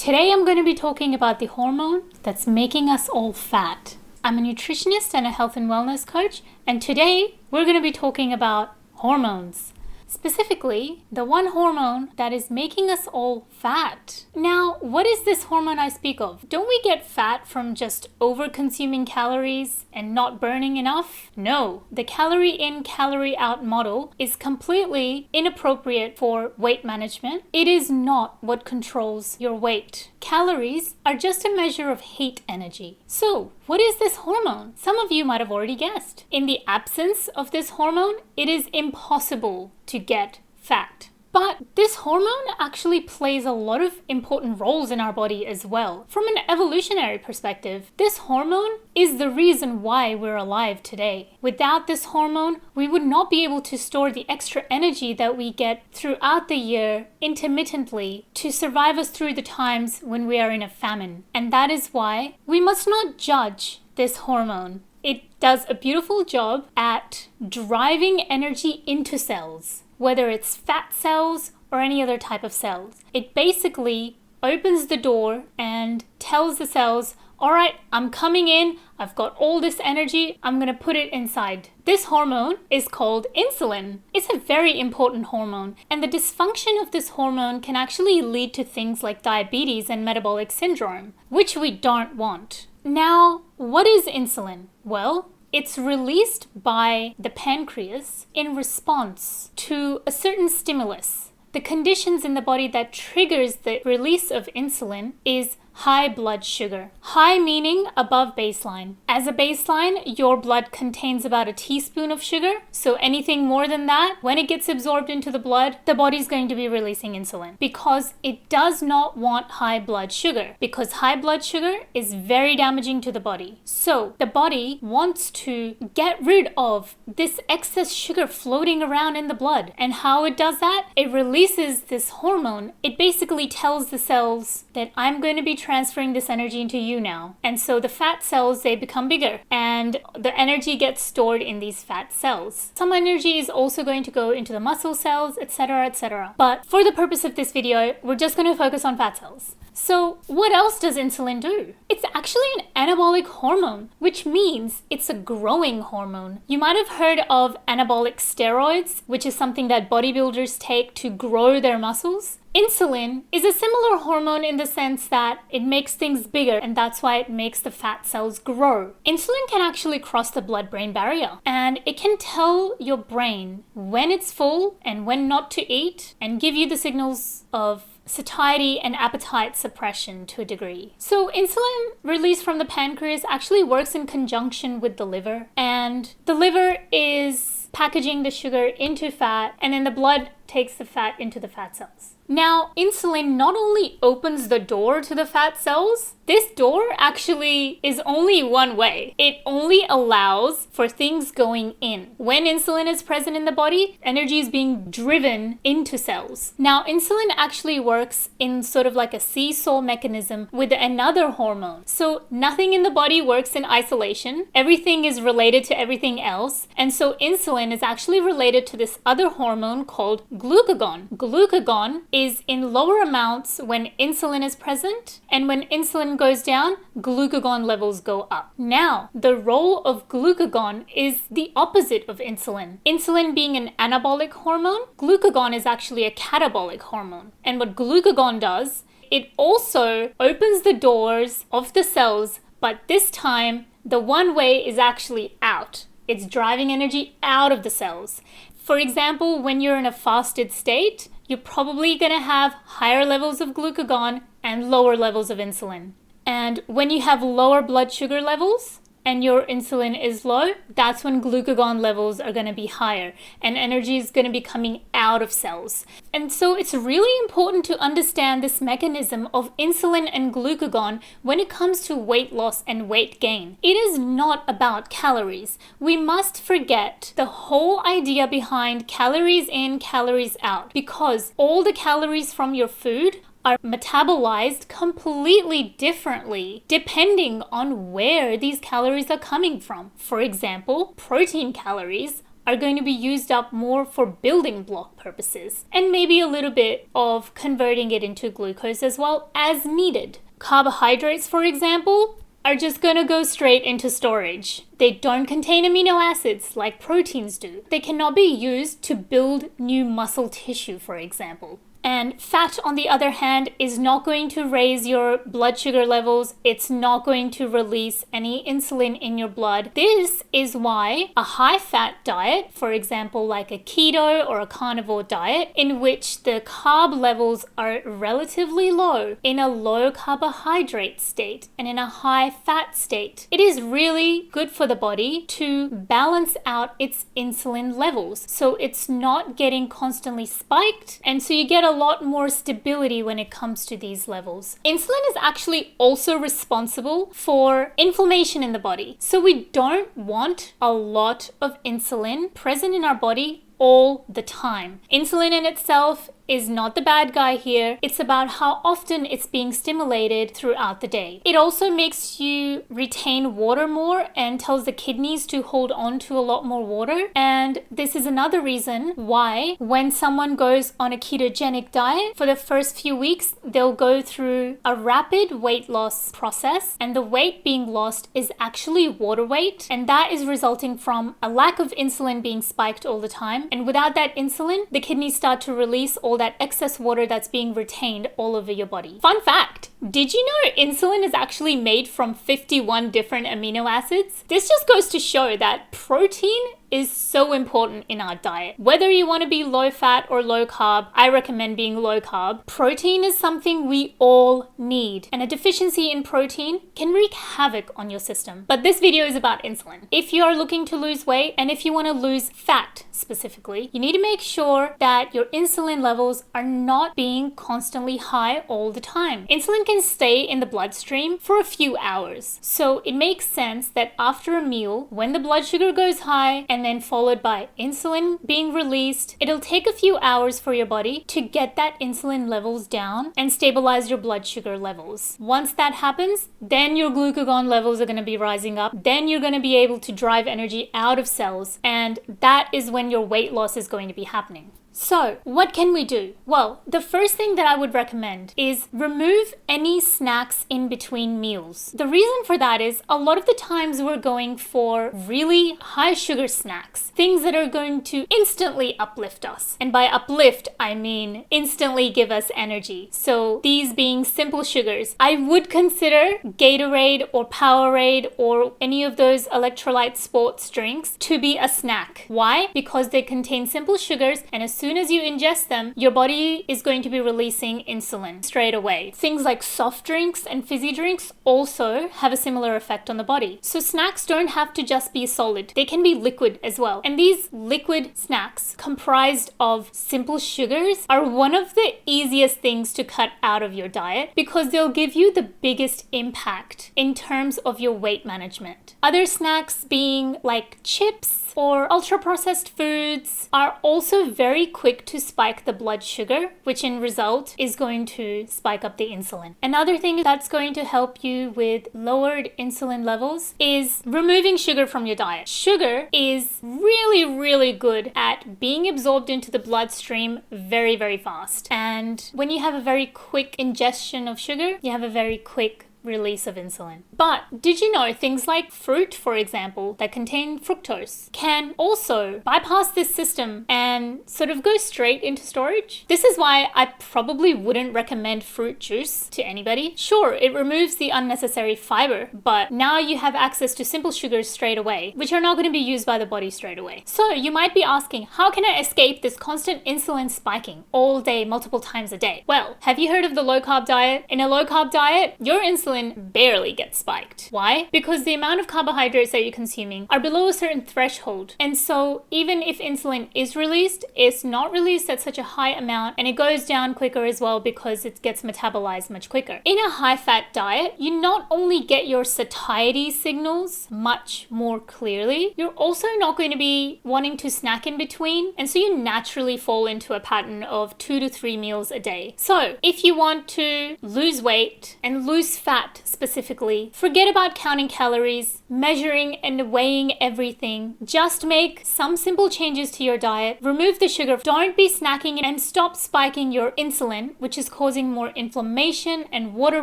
Today I'm going to be talking about the hormone that's making us all fat. I'm a nutritionist and a health and wellness coach, and today we're going to be talking about hormones. Specifically, the one hormone that is making us all fat. Now, what is this hormone I speak of? Don't we get fat from just over-consuming calories and not burning enough? No, the calorie in, calorie out model is completely inappropriate for weight management. It is not what controls your weight. Calories are just a measure of heat energy. So, what is this hormone? Some of you might have already guessed. In the absence of this hormone, it is impossible to get fat. But this hormone actually plays a lot of important roles in our body as well. From an evolutionary perspective, this hormone is the reason why we're alive today. Without this hormone, we would not be able to store the extra energy that we get throughout the year intermittently to survive us through the times when we are in a famine. And that is why we must not judge this hormone. It does a beautiful job at driving energy into cells, whether it's fat cells or any other type of cells. It basically opens the door and tells the cells, all right, I'm coming in, I've got all this energy, I'm going to put it inside. This hormone is called insulin. It's a very important hormone, and the dysfunction of this hormone can actually lead to things like diabetes and metabolic syndrome, which we don't want. Now, what is insulin? Well, it's released by the pancreas in response to a certain stimulus. The conditions in the body that triggers the release of insulin is high blood sugar. High meaning above baseline. As a baseline, your blood contains about a teaspoon of sugar. So anything more than that, when it gets absorbed into the blood, the body's going to be releasing insulin because it does not want high blood sugar, because high blood sugar is very damaging to the body. So the body wants to get rid of this excess sugar floating around in the blood. And how it does that? It releases this hormone. It basically tells the cells that I'm going to be transferring this energy into you now. And so the fat cells, they become bigger and the energy gets stored in these fat cells. Some energy is also going to go into the muscle cells, etc., etc. But for the purpose of this video, we're just going to focus on fat cells. So what else does insulin do? It's actually an anabolic hormone, which means it's a growing hormone. You might have heard of anabolic steroids, which is something that bodybuilders take to grow their muscles. Insulin is a similar hormone in the sense that it makes things bigger, and that's why it makes the fat cells grow. Insulin can actually cross the blood-brain barrier, and it can tell your brain when it's full and when not to eat, and give you the signals of satiety and appetite suppression to a degree. So insulin released from the pancreas actually works in conjunction with the liver, and the liver is packaging the sugar into fat, and then the blood takes the fat into the fat cells. Now, insulin not only opens the door to the fat cells, this door actually is only one way. It only allows for things going in. When insulin is present in the body, energy is being driven into cells. Now, insulin actually works in sort of like a seesaw mechanism with another hormone. So nothing in the body works in isolation. Everything is related to everything else. And so insulin is actually related to this other hormone called glucagon. Glucagon is in lower amounts when insulin is present, and when insulin goes down, glucagon levels go up. Now, the role of glucagon is the opposite of insulin. Insulin being an anabolic hormone, glucagon is actually a catabolic hormone. And what glucagon does, it also opens the doors of the cells, but this time, the one way is actually out. It's driving energy out of the cells. For example, when you're in a fasted state, you're probably going to have higher levels of glucagon and lower levels of insulin. And when you have lower blood sugar levels and your insulin is low, that's when glucagon levels are going to be higher and energy is going to be coming out of cells. And so it's really important to understand this mechanism of insulin and glucagon when it comes to weight loss and weight gain. It is not about calories. We must forget the whole idea behind calories in, calories out, because all the calories from your food are metabolized completely differently depending on where these calories are coming from. For example, protein calories are going to be used up more for building block purposes, and maybe a little bit of converting it into glucose as well as needed. Carbohydrates, for example, are just going to go straight into storage. They don't contain amino acids like proteins do. They cannot be used to build new muscle tissue, for example. And fat, on the other hand, is not going to raise your blood sugar levels. It's not going to release any insulin in your blood. This is why a high-fat diet, for example, like a keto or a carnivore diet, in which the carb levels are relatively low, in a low carbohydrate state and in a high-fat state, it is really good for the body to balance out its insulin levels. So it's not getting constantly spiked, and so you get a lot more stability when it comes to these levels. Insulin is actually also responsible for inflammation in the body. So we don't want a lot of insulin present in our body all the time. Insulin in itself is not the bad guy here. It's about how often it's being stimulated throughout the day. It also makes you retain water more and tells the kidneys to hold on to a lot more water. And this is another reason why when someone goes on a ketogenic diet, for the first few weeks, they'll go through a rapid weight loss process, and the weight being lost is actually water weight, and that is resulting from a lack of insulin being spiked all the time. And without that insulin, the kidneys start to release all that excess water that's being retained all over your body. Fun fact, did you know insulin is actually made from 51 different amino acids? This just goes to show that protein is so important in our diet. Whether you want to be low fat or low carb, I recommend being low carb. Protein is something we all need, and a deficiency in protein can wreak havoc on your system. But this video is about insulin. If you are looking to lose weight, and if you want to lose fat specifically, you need to make sure that your insulin levels are not being constantly high all the time. Insulin can stay in the bloodstream for a few hours. So it makes sense that after a meal, when the blood sugar goes high and then followed by insulin being released, it'll take a few hours for your body to get that insulin levels down and stabilize your blood sugar levels. Once that happens, then your glucagon levels are going to be rising up. Then you're going to be able to drive energy out of cells, and that is when your weight loss is going to be happening. So, what can we do? Well, the first thing that I would recommend is remove any snacks in between meals. The reason for that is a lot of the times we're going for really high sugar snacks, things that are going to instantly uplift us. And by uplift, I mean instantly give us energy. So, these being simple sugars, I would consider Gatorade or Powerade or any of those electrolyte sports drinks to be a snack. Why? Because they contain simple sugars, and as soon as you ingest them, your body is going to be releasing insulin straight away. Things like soft drinks and fizzy drinks also have a similar effect on the body. So snacks don't have to just be solid. They can be liquid as well. And these liquid snacks comprised of simple sugars are one of the easiest things to cut out of your diet because they'll give you the biggest impact in terms of your weight management. Other snacks being like chips or ultra-processed foods are also very quick to spike the blood sugar, which in result is going to spike up the insulin. Another thing that's going to help you with lowered insulin levels is removing sugar from your diet. Sugar is really, really good at being absorbed into the bloodstream very, very fast. And when you have a very quick ingestion of sugar, you have a very quick release of insulin. But did you know things like fruit, for example, that contain fructose can also bypass this system and sort of go straight into storage? This is why I probably wouldn't recommend fruit juice to anybody. Sure, it removes the unnecessary fiber, but now you have access to simple sugars straight away, which are not going to be used by the body straight away. So you might be asking, how can I escape this constant insulin spiking all day, multiple times a day? Well, have you heard of the low carb diet? In a low carb diet, your insulin barely gets spiked. Why? Because the amount of carbohydrates that you're consuming are below a certain threshold. And so even if insulin is released, it's not released at such a high amount, and it goes down quicker as well because it gets metabolized much quicker. In a high-fat diet, you not only get your satiety signals much more clearly, you're also not going to be wanting to snack in between, and so you naturally fall into a pattern of 2 to 3 meals a day. So if you want to lose weight and lose fat fat specifically, forget about counting calories, measuring and weighing everything. Just make some simple changes to your diet. Remove the sugar. Don't be snacking and stop spiking your insulin, which is causing more inflammation and water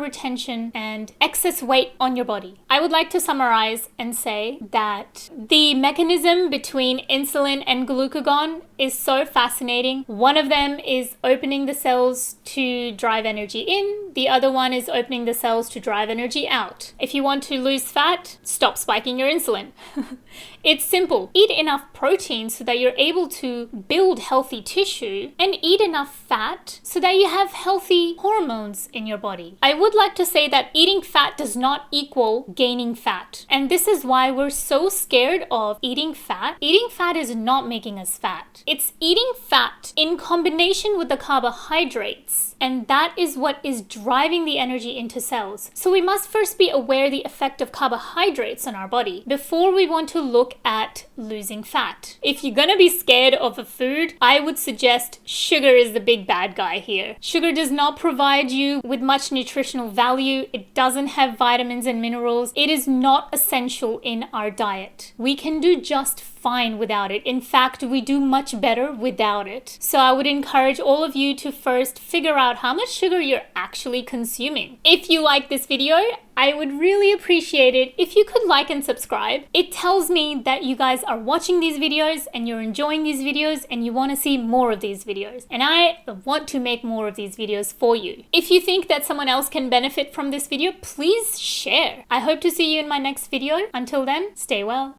retention and excess weight on your body. I would like to summarize and say that the mechanism between insulin and glucagon is so fascinating. One of them is opening the cells to drive energy in. The other one is opening the cells to drive energy out. If you want to lose fat, stop spiking your insulin. It's simple. Eat enough protein so that you're able to build healthy tissue, and eat enough fat so that you have healthy hormones in your body. I would like to say that eating fat does not equal gaining fat. And this is why we're so scared of eating fat. Eating fat is not making us fat. It's eating fat in combination with the carbohydrates. And that is what is driving the energy into cells. So we must first be aware the effect of carbohydrates on our body before we want to look at losing fat. If you're gonna be scared of a food, I would suggest sugar is the big bad guy here. Sugar does not provide you with much nutritional value. It doesn't have vitamins and minerals. It is not essential in our diet. We can do just fine without it. In fact, we do much better without it. So I would encourage all of you to first figure out how much sugar you're actually consuming. If you like this video, I would really appreciate it if you could like and subscribe. It tells me that you guys are watching these videos and you're enjoying these videos and you want to see more of these videos. And I want to make more of these videos for you. If you think that someone else can benefit from this video, please share. I hope to see you in my next video. Until then, stay well.